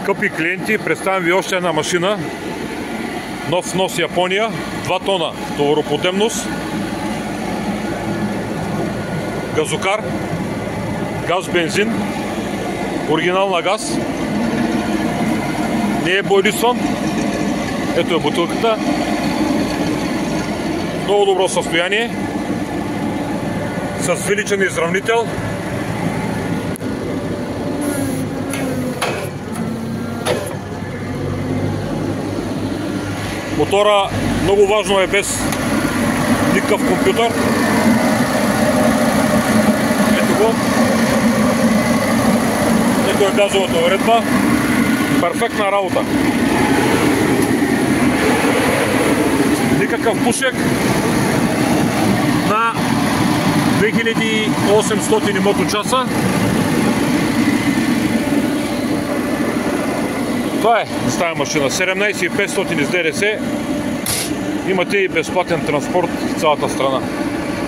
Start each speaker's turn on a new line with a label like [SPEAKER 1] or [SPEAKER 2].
[SPEAKER 1] Скъпи клиенти, представям ви още една машина. Нов внос Япония, 2 тона товароподемност, газокар, газ-бензин, оригинал на газ, не е боядисван. Ето е бутилката, много добро състояние, с величен изравнител. Мотора, много важно, е без никакъв компютър. Ето го. Ето е газовата уредба. Перфектна работа. Никакъв пушек на 2800 моточаса. Това е с тази машина. 17500 с ДДС. Имате и безплатен транспорт в цялата страна.